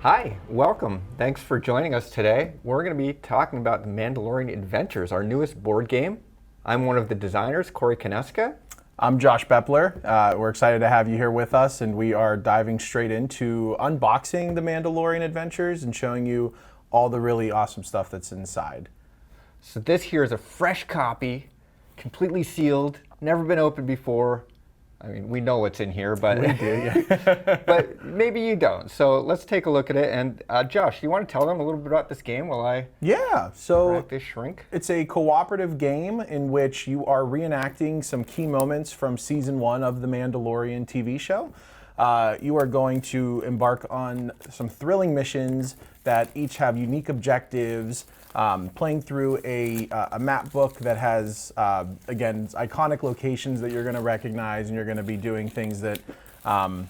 Hi, welcome. Thanks for joining us today. We're going to be talking about the Mandalorian Adventures, our newest board game. I'm one of the designers, Konieczka. I'm Josh Beppler. We're excited to have you here with us, and we are diving straight into unboxing the Mandalorian Adventures and showing you all the really awesome stuff that's inside. So this here is a fresh copy, completely sealed, never been opened before. I mean, we know what's in here, but We do, yeah. but maybe you don't. So let's take a look at it. And Josh, you want to tell them a little bit about this game while I So crack this shrink? it's a cooperative game in which you are reenacting some key moments from season 1 of the Mandalorian TV show. You are going to embark on some thrilling missions that each have unique objectives, playing through a map book that has, again, iconic locations that you're going to recognize, and you're going to be doing things that are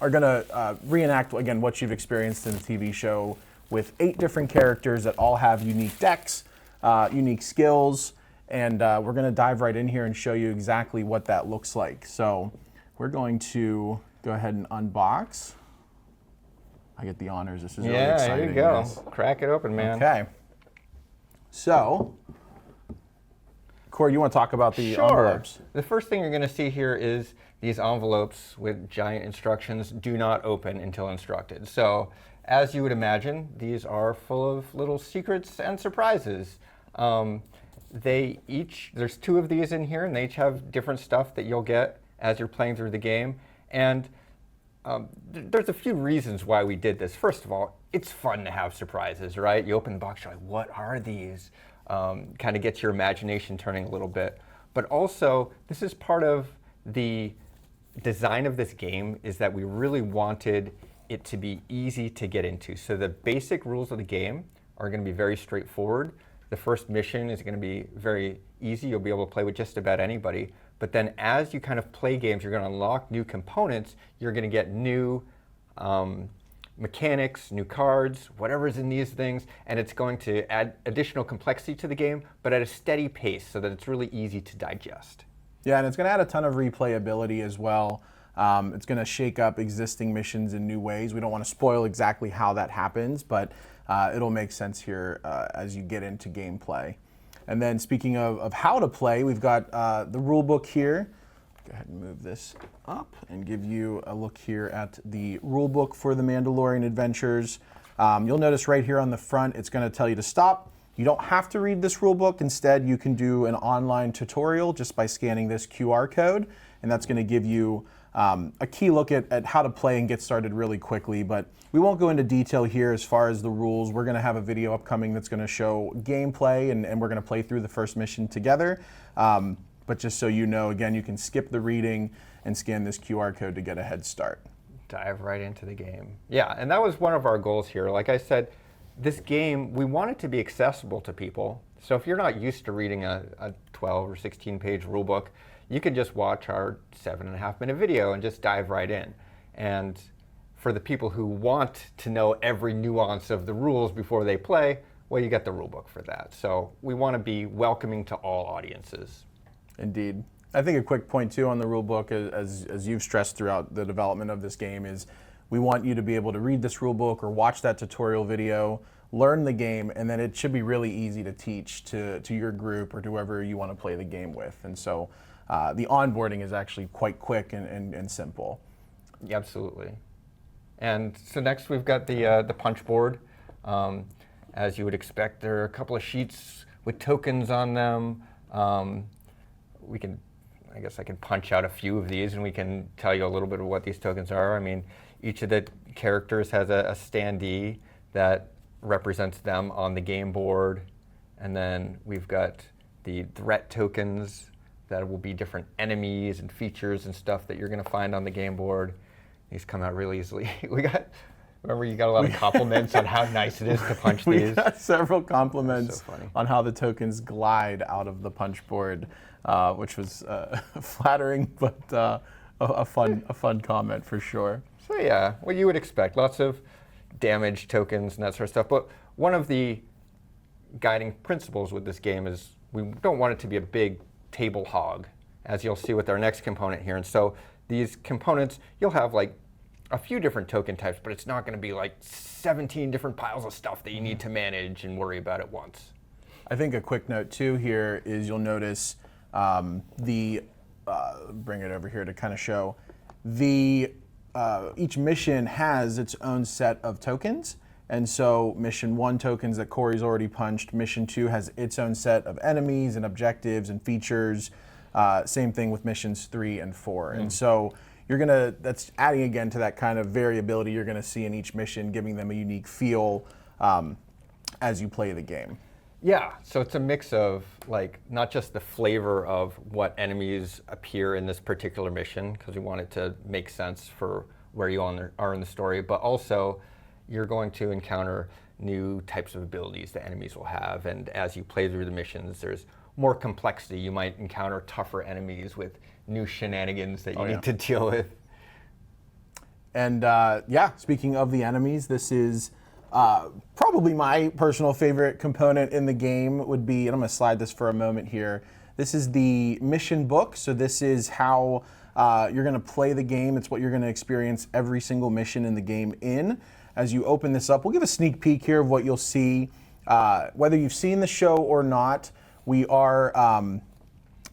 going to reenact, again, what you've experienced in the TV show with 8 different characters that all have unique decks, unique skills, and we're going to dive right in here and show you exactly what that looks like. So we're going to go ahead and unbox. I get the honors. This is really exciting. Yeah, there you go. Yes. Crack it open, man. Okay. So, Corey, you want to talk about the Sure. envelopes? The first thing you're going to see here is these envelopes with giant instructions, do not open until instructed. So, as you would imagine, these are full of little secrets and surprises. There's 2 of these in here, and they each have different stuff that you'll get as you're playing through the game. And there's a few reasons why we did this. First of all, it's fun to have surprises, right? You open the box, you're like, what are these? Kind of gets your imagination turning a little bit. But also, this is part of the design of this game, is that we really wanted it to be easy to get into. So the basic rules of the game are going to be very straightforward. The first mission is going to be very easy. You'll be able to play with just about anybody. But then as you kind of play games, you're going to unlock new components. You're going to get new mechanics, new cards, whatever's in these things, and it's going to add additional complexity to the game, but at a steady pace so that it's really easy to digest. Yeah, and it's going to add a ton of replayability as well. It's going to shake up existing missions in new ways. We don't want to spoil exactly how that happens, but it'll make sense here as you get into gameplay. And then speaking of how to play, we've got the rule book here. Go ahead and move this up and give you a look here at the rule book for the Mandalorian Adventures. You'll notice right here on the front, it's going to tell you to stop. You don't have to read this rule book. Instead, you can do an online tutorial just by scanning this QR code, and that's going to give you a key look at how to play and get started really quickly. But we won't go into detail here as far as the rules. We're going to have a video upcoming that's going to show gameplay, and we're going to play through the first mission together. But just so you know, again, you can skip the reading and scan this QR code to get a head start. Dive right into the game. Yeah, and that was one of our goals here. Like I said, this game, we want it to be accessible to people. So if you're not used to reading a 12 or 16 page rule book, you can just watch our 7.5-minute video and just dive right in. And for the people who want to know every nuance of the rules before they play, well, you got the rule book for that. So we want to be welcoming to all audiences. Indeed. I think a quick point too on the rule book, as you've stressed throughout the development of this game, is we want you to be able to read this rule book or watch that tutorial video, learn the game, and then it should be really easy to teach to your group or to whoever you want to play the game with. And so the onboarding is actually quite quick and simple. Yeah, absolutely. And so next we've got the punch board. As you would expect, there are a couple of sheets with tokens on them. I guess I can punch out a few of these and we can tell you a little bit of what these tokens are. I mean, each of the characters has a standee that represents them on the game board. And then we've got the threat tokens that will be different enemies and features and stuff that you're going to find on the game board. These come out really easily. Remember, you got a lot of compliments on how nice it is to punch these. We got several compliments So funny. on how the tokens glide out of the punch board, which was flattering, but a fun comment for sure. So yeah, what you would expect, lots of damage tokens and that sort of stuff. But one of the guiding principles with this game is we don't want it to be a big table hog, as you'll see with our next component here. And so these components, you'll have like a few different token types, but it's not going to be like 17 different piles of stuff that you need to manage and worry about at once. I think a quick note too here is you'll notice bring it over here to kind of show each mission has its own set of tokens. And so mission 1 tokens that Corey's already punched, mission 2 has its own set of enemies and objectives and features. Same thing with missions 3 and 4. And so that's adding again to that kind of variability you're gonna see in each mission, giving them a unique feel as you play the game. Yeah, so it's a mix of like not just the flavor of what enemies appear in this particular mission, because we want it to make sense for where you are in the story, but also you're going to encounter new types of abilities that enemies will have, and as you play through the missions, there's more complexity. You might encounter tougher enemies with new shenanigans that you need to deal with. And speaking of the enemies, this is probably my personal favorite component in the game would be, and I'm going to slide this for a moment here. This is the mission book. So this is how you're going to play the game. It's what you're going to experience every single mission in the game in. As you open this up, we'll give a sneak peek here of what you'll see. Whether you've seen the show or not, we are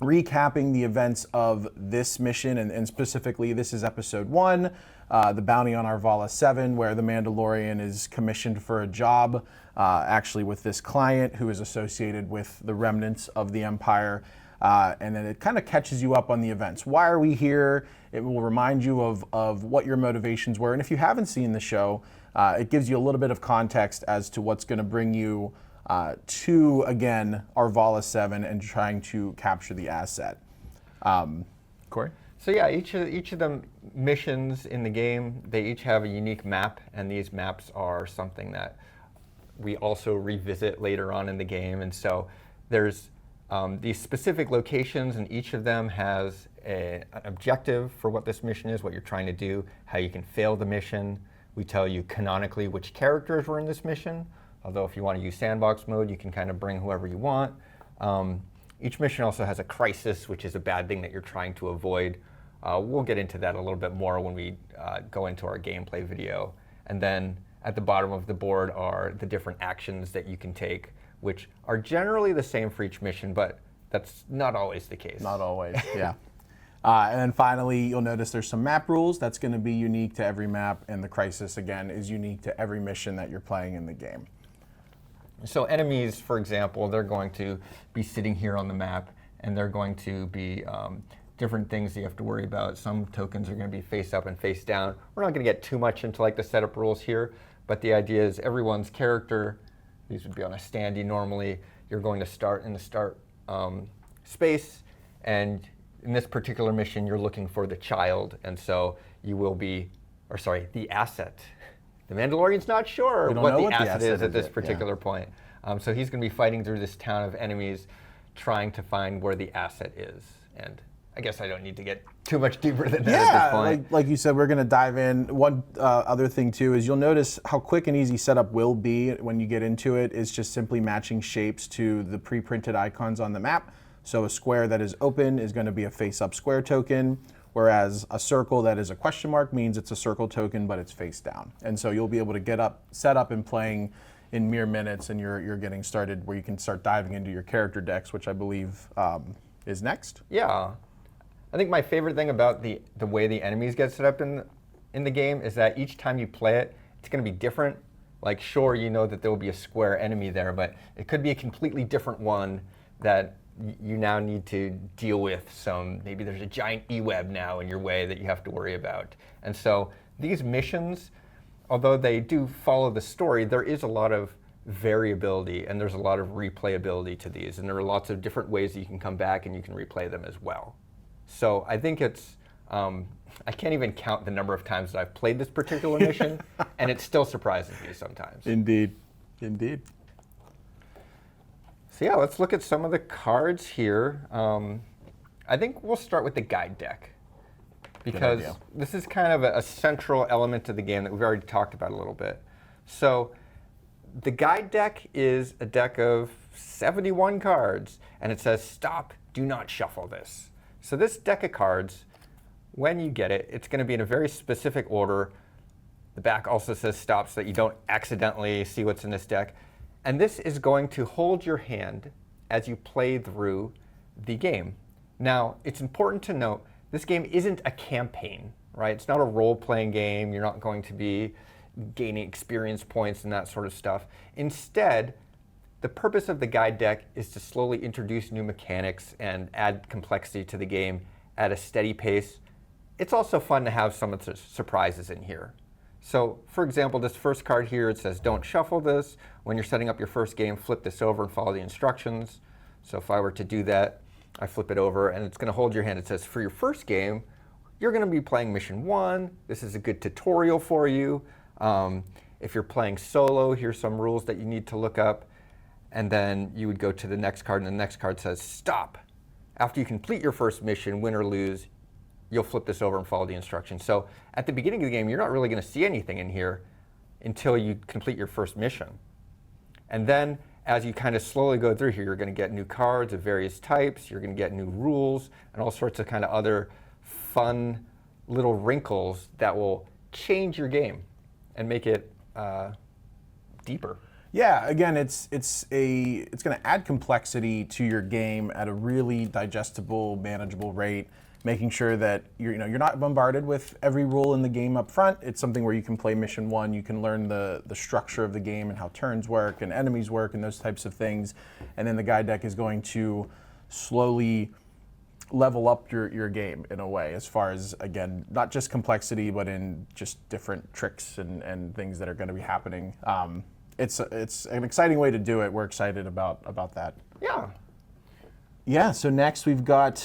recapping the events of this mission, and specifically this is episode 1, the bounty on Arvala 7, where the Mandalorian is commissioned for a job actually with this client who is associated with the remnants of the Empire. And then it kind of catches you up on the events. Why are we here? It will remind you of what your motivations were. And if you haven't seen the show, it gives you a little bit of context as to what's going to bring you to, again, Arvala 7 and trying to capture the asset. Corey? So yeah, each of the missions in the game, they each have a unique map, and these maps are something that we also revisit later on in the game. And so there's these specific locations, and each of them has an objective for what this mission is, what you're trying to do, how you can fail the mission. We tell you canonically which characters were in this mission, although if you want to use sandbox mode, you can kind of bring whoever you want. Each mission also has a crisis, which is a bad thing that you're trying to avoid. We'll get into that a little bit more when we go into our gameplay video. And then at the bottom of the board are the different actions that you can take, which are generally the same for each mission, but that's not always the case. Not always, yeah. And then finally, you'll notice there's some map rules. That's going to be unique to every map, and the crisis, again, is unique to every mission that you're playing in the game. So enemies, for example, they're going to be sitting here on the map, and they're going to be different things that you have to worry about. Some tokens are going to be face up and face down. We're not going to get too much into like the setup rules here, but the idea is everyone's character, these would be on a standee normally, you're going to start in the start space, and in this particular mission, you're looking for the child, and so you will be, or sorry, the asset. The Mandalorian's not sure what the asset is at this particular point. So he's going to be fighting through this town of enemies, trying to find where the asset is. And I guess I don't need to get too much deeper than that at this point. Like you said, we're going to dive in. One other thing, too, is you'll notice how quick and easy setup will be when you get into it. It's just simply matching shapes to the pre-printed icons on the map. So a square that is open is going to be a face-up square token, whereas a circle that is a question mark means it's a circle token, but it's face down. And so you'll be able to get up, set up and playing in mere minutes, and you're getting started where you can start diving into your character decks, which I believe is next. Yeah. I think my favorite thing about the way the enemies get set up in the game is that each time you play it, it's going to be different. Like, sure, you know that there will be a square enemy there, but it could be a completely different one that you now need to deal with. Maybe there's a giant E-web now in your way that you have to worry about. And so these missions, although they do follow the story, there is a lot of variability and there's a lot of replayability to these. And there are lots of different ways that you can come back and you can replay them as well. So I think it's, I can't even count the number of times that I've played this particular mission, and it still surprises me sometimes. Indeed, indeed. So yeah, let's look at some of the cards here. I think we'll start with the guide deck, because this is kind of a central element to the game that we've already talked about a little bit. So the guide deck is a deck of 71 cards, and it says, stop, do not shuffle this. So this deck of cards, when you get it, it's going to be in a very specific order The back also says stop so that you don't accidentally see what's in this deck. And this is going to hold your hand as you play through the game. Now, it's important to note, this game isn't a campaign, right? It's not a role-playing game. You're not going to be gaining experience points and that sort of stuff. Instead, the purpose of the guide deck is to slowly introduce new mechanics and add complexity to the game at a steady pace. It's also fun to have some of the surprises in here. So, for example, this first card here, it says don't shuffle this. When you're setting up your first game, flip this over and follow the instructions. So if I were to do that, I flip it over and it's going to hold your hand. It says for your first game, you're going to be playing mission 1. This is a good tutorial for you. If you're playing solo, here's some rules that you need to look up. And then you would go to the next card, and the next card says stop. After you complete your first mission, win or lose, you'll flip this over and follow the instructions. So at the beginning of the game, you're not really going to see anything in here until you complete your first mission. And then as you kind of slowly go through here, you're going to get new cards of various types, you're going to get new rules, and all sorts of kind of other fun little wrinkles that will change your game and make it deeper. Yeah, again, it's going to add complexity to your game at a really digestible, manageable rate, making sure that you're not bombarded with every rule in the game up front. It's something where you can play mission 1, you can learn the structure of the game and how turns work and enemies work and those types of things. And then the guide deck is going to slowly level up your game in a way, as far as, again, not just complexity, but in just different tricks and things that are going to be happening. It's an exciting way to do it. We're excited about that. Yeah. Yeah, so next we've got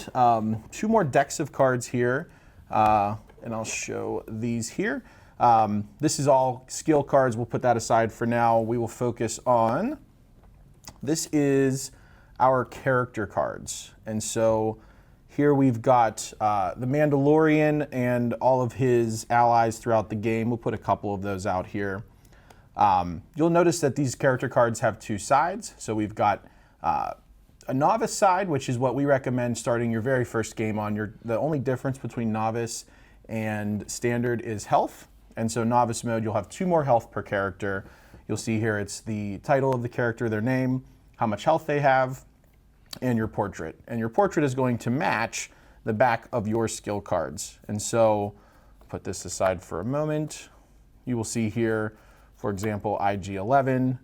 2 more decks of cards here, and I'll show these here. This is all skill cards. We'll put that aside for now. We will focus on, this is our character cards. And so here we've got the Mandalorian and all of his allies throughout the game. We'll put a couple of those out here. You'll notice that these character cards have 2 sides. So we've got a novice side, which is what we recommend starting your very first game on. The only difference between novice and standard is health. And so novice mode, you'll have 2 more health per character. You'll see here it's the title of the character, their name, how much health they have, and your portrait. And your portrait is going to match the back of your skill cards. And so put this aside for a moment. You will see here, for example, IG-11,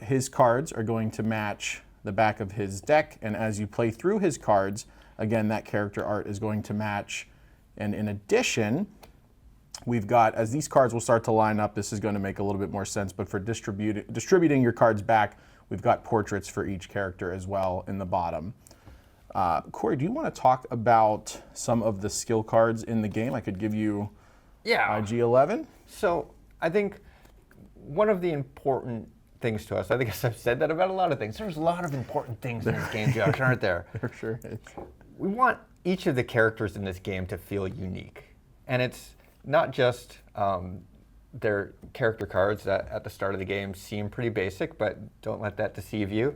his cards are going to match the back of his deck, and as you play through his cards, again, that character art is going to match. And in addition, we've got, as these cards will start to line up, this is going to make a little bit more sense, but for distributing your cards back, we've got portraits for each character as well in the bottom. Corey, do you want to talk about some of the skill cards in the game? I could give you IG-11. So I think one of the important things to us, I think I've said that about a lot of things. There's a lot of important things in this game, Josh, aren't there? There sure is. We want each of the characters in this game to feel unique. And it's not just their character cards that at the start of the game seem pretty basic, but don't let that deceive you.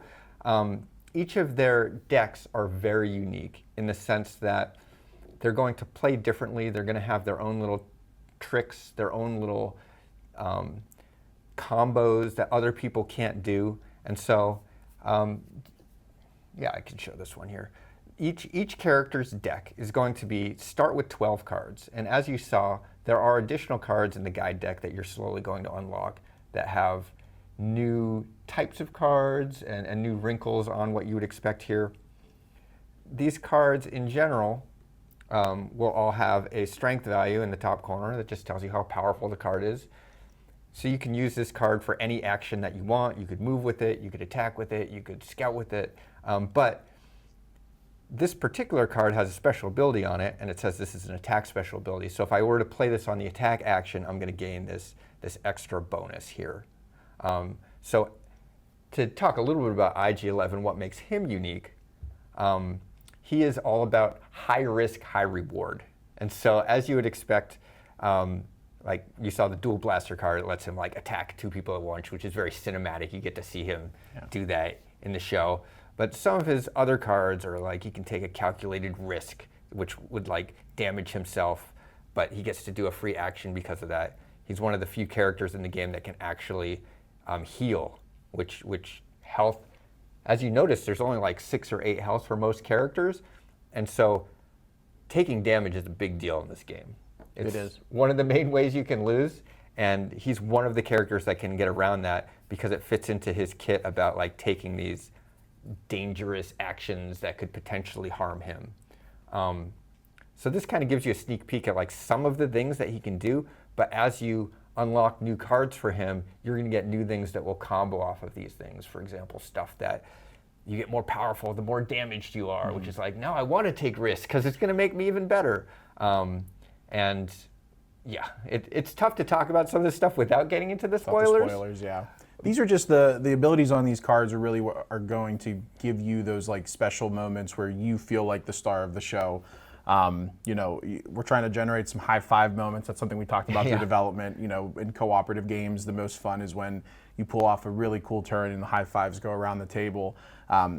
Each of their decks are very unique in the sense that they're going to play differently. They're going to have their own little tricks, their own little combos that other people can't do. And so, yeah, I can show this one here. Each character's deck is going to start with 12 cards. And as you saw, there are additional cards in the guide deck that you're slowly going to unlock that have new types of cards and new wrinkles on what you would expect here. These cards in general will all have a strength value in the top corner that just tells you how powerful the card is. So you can use this card for any action that you want. You could move with it, you could attack with it, you could scout with it. But this particular card has a special ability on it, and it says this is an attack special ability. So if I were to play this on the attack action, I'm going to gain this extra bonus here. So to talk a little bit about IG-11, what makes him unique, he is all about high risk, high reward. And so as you would expect, like you saw the dual blaster card, it lets him like attack 2 people at once, which is very cinematic. You get to see him do that in the show. But some of his other cards are like he can take a calculated risk, which would like damage himself, but he gets to do a free action because of that. He's one of the few characters in the game that can actually heal, which health, as you notice, there's only like 6 or 8 health for most characters, and so taking damage is a big deal in this game. It is one of the main ways you can lose, and he's one of the characters that can get around that because it fits into his kit about like taking these dangerous actions that could potentially harm him. So this kind of gives you a sneak peek at like some of the things that he can do, but as you unlock new cards for him, you're going to get new things that will combo off of these things. For example, stuff that you get more powerful the more damaged you are, which is like, now I want to take risks because it's going to make me even better. And yeah, it's tough to talk about some of this stuff without getting into the spoilers. Spoilers, yeah. These are just the abilities on these cards are really what are going to give you those like special moments where you feel like the star of the show. You know, we're trying to generate some high five moments. That's something we talked about through development. You know, in cooperative games, the most fun is when you pull off a really cool turn and the high fives go around the table.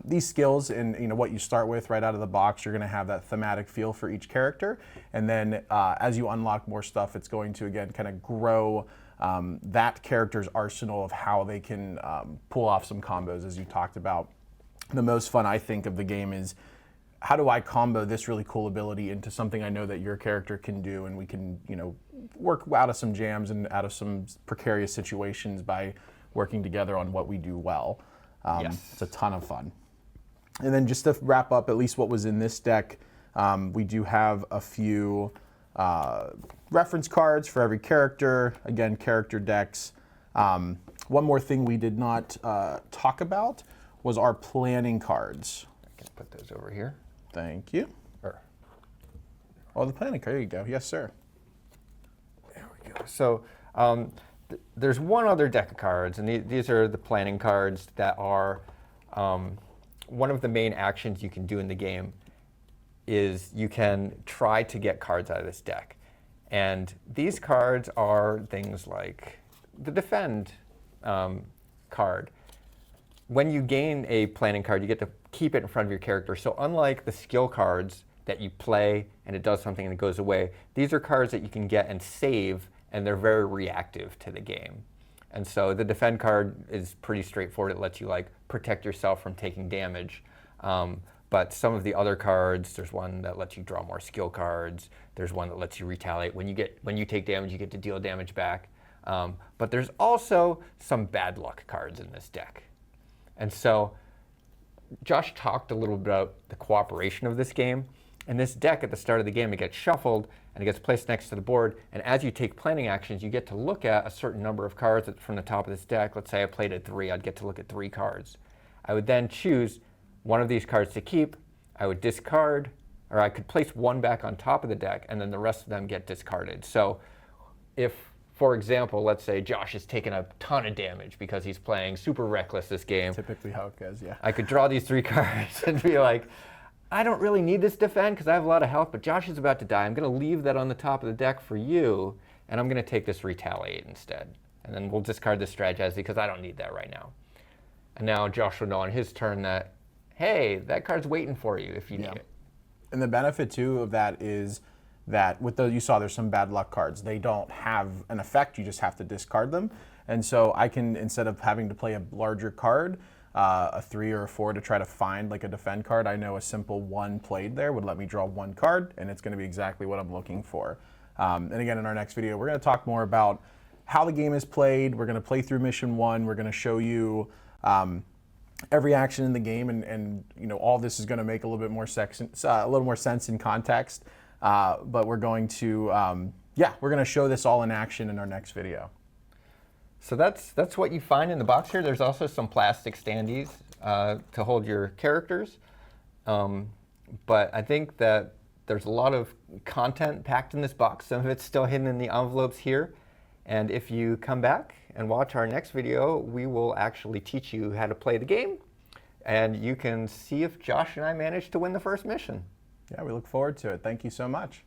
These skills and you know what you start with right out of the box, you're going to have that thematic feel for each character, and then as you unlock more stuff, it's going to again kind of grow that character's arsenal of how they can pull off some combos, as you talked about. The most fun I think of the game is, how do I combo this really cool ability into something I know that your character can do, and we can, you know, work out of some jams and out of some precarious situations by working together on what we do well. It's a ton of fun. And then just to wrap up at least what was in this deck, we do have a few reference cards for every character, again, character decks. One more thing we did not talk about was our planning cards. I can put those over here. Thank you. Oh, the planning card, there you go. Yes, sir. There we go. So there's one other deck of cards, and these are the planning cards that are one of the main actions you can do in the game is you can try to get cards out of this deck. And these cards are things like the defend card. When you gain a planning card, you get to keep it in front of your character. So unlike the skill cards that you play and it does something and it goes away, these are cards that you can get and save, and they're very reactive to the game. And so the defend card is pretty straightforward. It lets you like protect yourself from taking damage. But some of the other cards, there's one that lets you draw more skill cards. There's one that lets you retaliate. When you take damage, you get to deal damage back. But there's also some bad luck cards in this deck. And so Josh talked a little bit about the cooperation of this game. In this deck, at the start of the game, it gets shuffled and it gets placed next to the board. And as you take planning actions, you get to look at a certain number of cards from the top of this deck. Let's say I played at 3, I'd get to look at 3 cards. I would then choose one of these cards to keep. I would discard, or I could place one back on top of the deck, and then the rest of them get discarded. So if, for example, let's say Josh has taken a ton of damage because he's playing super reckless this game. Typically how it goes, yeah. I could draw these 3 cards and be like, I don't really need this defend because I have a lot of health, but Josh is about to die. I'm going to leave that on the top of the deck for you, and I'm going to take this retaliate instead. And then we'll discard this strategy because I don't need that right now. And now Josh will know on his turn that, hey, that card's waiting for you if you need it. And the benefit too of that is that with you saw there's some bad luck cards. They don't have an effect, you just have to discard them. And so I can, instead of having to play a larger card, a 3 or a 4 to try to find like a defend card, I know a simple 1 played there would let me draw 1 card, and it's going to be exactly what I'm looking for. And again, in our next video, we're going to talk more about how the game is played. We're going to play through mission 1. We're going to show you every action in the game, and you know, all this is going to make a little bit more sense in context. But we're going to we're going to show this all in action in our next video. So that's what you find in the box here. There's also some plastic standees to hold your characters. But I think that there's a lot of content packed in this box. Some of it's still hidden in the envelopes here. And if you come back and watch our next video, we will actually teach you how to play the game. And you can see if Josh and I managed to win the first mission. Yeah, we look forward to it. Thank you so much.